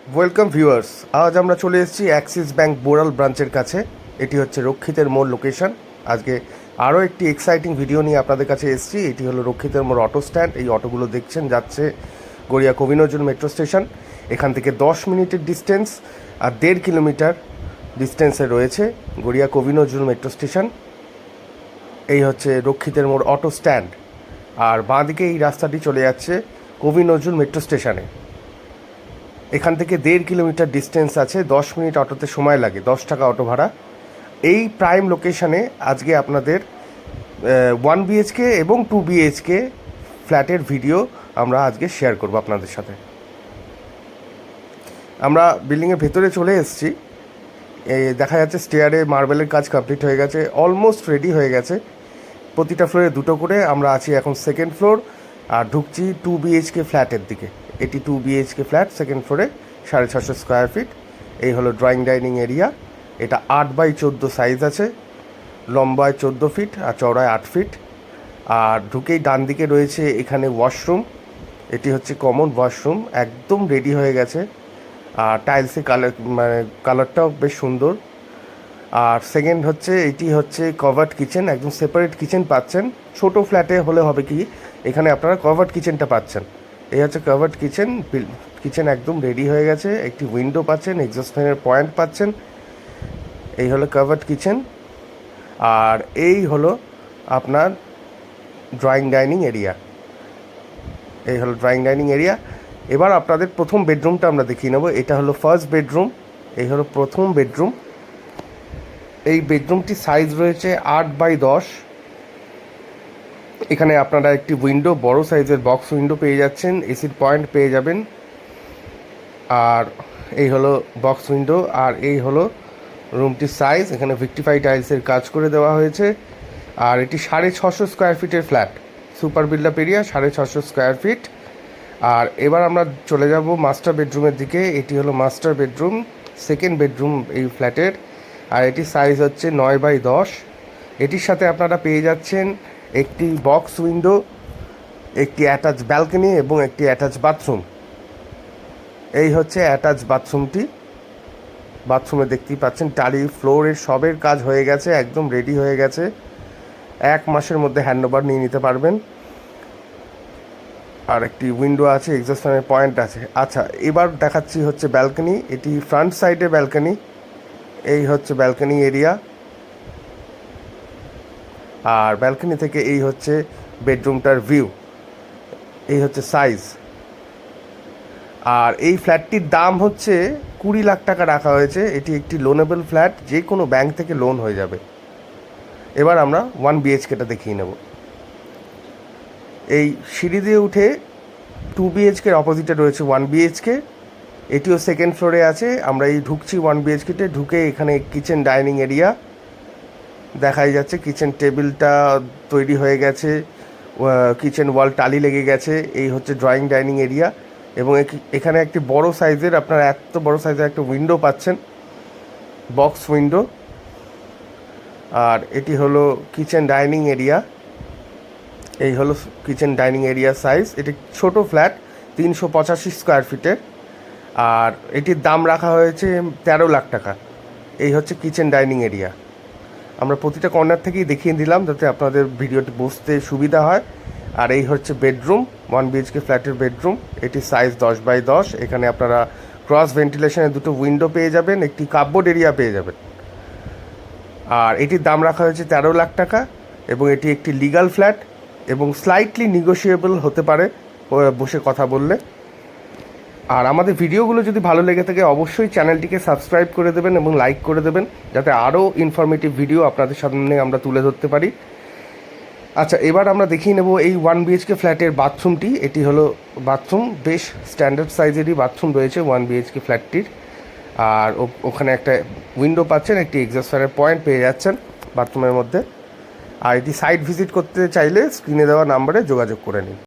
Welcome viewers, আজ আমরা চলে এসেছি অ্যাক্সিস ব্যাংক বোড়াল ব্রাঞ্চের কাছে। এটি হচ্ছে রক্ষিতের মোড় লোকেশন। আজকে আরও একটি এক্সাইটিং ভিডিও নিয়ে আপনাদের কাছে এসেছি। এটি হলো রক্ষিতের মোড় অটো স্ট্যান্ড। এই অটোগুলো দেখছেন যাচ্ছে গড়িয়া কবিনজর মেট্রো স্টেশন। এখান থেকে 10 মিনিটের ডিস্টেন্স আর 1.5 কিলোমিটার ডিস্টেন্সে রয়েছে গড়িয়া কবিনজর মেট্রো স্টেশন। এই হচ্ছে রক্ষিতের মোড় অটো স্ট্যান্ড, আর বাঁদিকে এই রাস্তাটি চলে যাচ্ছে কবিনজর মেট্রো স্টেশনে। এখান থেকে 1.5 কিলোমিটার ডিস্টেন্স আছে, 10 মিনিট অটোতে সময় লাগে, 10 টাকা অটো ভাড়া। এই প্রাইম লোকেশানে আজকে আপনাদের 1 বিএইচকে এবং 2 বিএইচকে ফ্ল্যাটের ভিডিও আমরা আজকে শেয়ার করব আপনাদের সাথে। আমরা বিল্ডিংয়ের ভেতরে চলে এসেছি। দেখা যাচ্ছে স্টেয়ারে মার্বেলের কাজ কমপ্লিট হয়ে গেছে, অলমোস্ট রেডি হয়ে গেছে। প্রতিটা ফ্লোরে 2টো করে। আমরা আছি এখন সেকেন্ড ফ্লোর আর ঢুকছি 2 বিএইচকে ফ্ল্যাটের দিকে। এটি 2 বিএইচকে ফ্ল্যাট, সেকেন্ড ফ্লোরে, 650 স্কোয়ার ফিট। এই হলো ড্রয়িং ডাইনিং এরিয়া। এটা 8x14 সাইজ আছে, লম্বায় 14 ফিট আর চওড়ায় 8 ফিট। আর ঢুকেই ডান দিকে রয়েছে এখানে ওয়াশরুম। এটি হচ্ছে কমন ওয়াশরুম, একদম রেডি হয়ে গেছে। আর টাইলসের কালারটাও বেশ সুন্দর। আর সেকেন্ড হচ্ছে এটি হচ্ছে কভার্ড কিচেন, একদম সেপারেট কিচেন পাচ্ছেন। ছোট ফ্ল্যাটে হলে হবে কি, এখানে আপনারা কভার্ড কিচেনটা পাচ্ছেন। এই হচ্ছে কভার্ড কিচেন। কিচেন একদম রেডি হয়ে গেছে। একটি উইন্ডো পাচ্ছেন, এক্সস্ট ফ্যানের পয়েন্ট পাচ্ছেন। এই হলো কভার্ড কিচেন। আর এই হলো আপনার ড্রয়িং ডাইনিং এরিয়া। এই হলো ড্রয়িং ডাইনিং এরিয়া। এবার আপনাদের প্রথম বেডরুমটা আমরা দেখিয়ে নেব। এটা হলো ফার্স্ট বেডরুম। এই হলো প্রথম বেডরুম। এই বেডরুমটি সাইজ রয়েছে 8x10। এখানে আপনারা একটি উইন্ডো, বড় সাইজের বক্স উইন্ডো পেয়ে যাচ্ছেন, এসির পয়েন্ট পেয়ে যাবেন। আর এই হলো বক্স উইন্ডো। আর এই হলো রুমটির সাইজ। এখানে ভিক্টিফাই টাইলসের কাজ করে দেওয়া হয়েছে। আর এটি 650 স্কোয়ার ফিটের flat, super built up area, 650 square feet. আর এবার আমরা চলে যাব মাস্টার বেডরুমের দিকে। এটি হলো মাস্টার বেডরুম, সেকেন্ড বেডরুম এই ফ্ল্যাটের। আর এটি সাইজ হচ্ছে 9x10। এটির সাথে আপনারা পেয়ে যাচ্ছেন একটি বক্স উইন্ডো, একটি অ্যাটাচ ব্যালকনি এবং একটি অ্যাটাচ বাথরুম। এই হচ্ছে অ্যাটাচ বাথরুমটি। বাথরুমে দেখতেই পাচ্ছেন টালি, ফ্লোরের সবের কাজ হয়ে গেছে, একদম রেডি হয়ে গেছে। 1 মাসের মধ্যে হ্যান্ডওভার নিয়ে নিতে পারবেন। আর একটি উইন্ডো আছে, এক্সস্ট ফ্যানের পয়েন্ট আছে। আচ্ছা, এবার দেখাচ্ছি হচ্ছে ব্যালকনি। এটি ফ্রন্ট সাইডে ব্যালকনি। এই হচ্ছে ব্যালকনি এরিয়া। আর ব্যালকনি থেকে এই হচ্ছে বেডরুমটার ভিউ। এই হচ্ছে সাইজ। আর এই ফ্ল্যাটটির দাম হচ্ছে 20 লাখ টাকা রাখা হয়েছে। এটি একটি লোনেবল ফ্ল্যাট, যে কোনো ব্যাংক থেকে লোন হয়ে যাবে। এবার আমরা 1 বিএইচকেটা দেখিয়ে নেব। এই সিঁড়ি দিয়ে উঠে 2 বিএইচকের অপোজিটে রয়েছে 1 বিএইচকে। এটিও সেকেন্ড ফ্লোরে আছে। আমরা এই ঢুকছি 1 বিএইচকেতে। ঢুকে এখানে কিচেন ডাইনিং এরিয়া দেখাই যাচ্ছে। কিচেন টেবিলটা তৈরি হয়ে গেছে, কিচেন ওয়াল টালি লেগে গেছে। এই হচ্ছে ড্রয়িং ডাইনিং এরিয়া। এবং এখানে একটি বড় সাইজের, আপনারা এত বড় সাইজের একটা উইন্ডো পাচ্ছেন, বক্স উইন্ডো। আর এটি হলো কিচেন ডাইনিং এরিয়া। এই হলো কিচেন ডাইনিং এরিয়া সাইজ। এটি ছোট ফ্ল্যাট, 385 স্কোয়ার ফিটের। আর এটির দাম রাখা হয়েছে 13 লাখ টাকা। এই হচ্ছে কিচেন ডাইনিং এরিয়া। আমরা প্রতিটা কর্নার থেকেই দেখিয়ে দিলাম যাতে আপনাদের ভিডিওটি বুঝতে সুবিধা হয়। আর এই হচ্ছে বেডরুম, 1 বিএইচকে ফ্ল্যাটের বেডরুম। এটি সাইজ 10x10। এখানে আপনারা ক্রস ভেন্টিলেশনের 2টো উইন্ডো পেয়ে যাবেন, একটি কাপবোর্ড এরিয়া পেয়ে যাবেন। আর এটির দাম রাখা হয়েছে 13 লাখ টাকা। এবং এটি একটি লিগাল ফ্ল্যাট এবং স্লাইটলি নেগোশিয়েবল হতে পারে বসে কথা বললে। আর আমাদের ভিডিওগুলো যদি ভালো লেগে থাকে অবশ্যই চ্যানেলটিকে সাবস্ক্রাইব করে দেবেন এবং লাইক করে দেবেন, যাতে আরও ইনফরমেটিভ ভিডিও আপনাদের সামনে আমরা তুলে ধরতে পারি। আচ্ছা, এবার আমরা দেখিয়ে নেব এই 1 বিএইচকে ফ্ল্যাটের বাথরুমটি। এটি হলো বাথরুম, বেশ স্ট্যান্ডার্ড সাইজেরই বাথরুম রয়েছে 1 বিএইচকে ফ্ল্যাটটির। আর ওখানে একটা উইন্ডো পাচ্ছেন, একটি এক্সস্ট ফ্যানের পয়েন্ট পেয়ে যাচ্ছেন বাথরুমের মধ্যে। আর এটি সাইট ভিজিট করতে চাইলে স্ক্রিনে দেওয়া নাম্বারে যোগাযোগ করে নিন।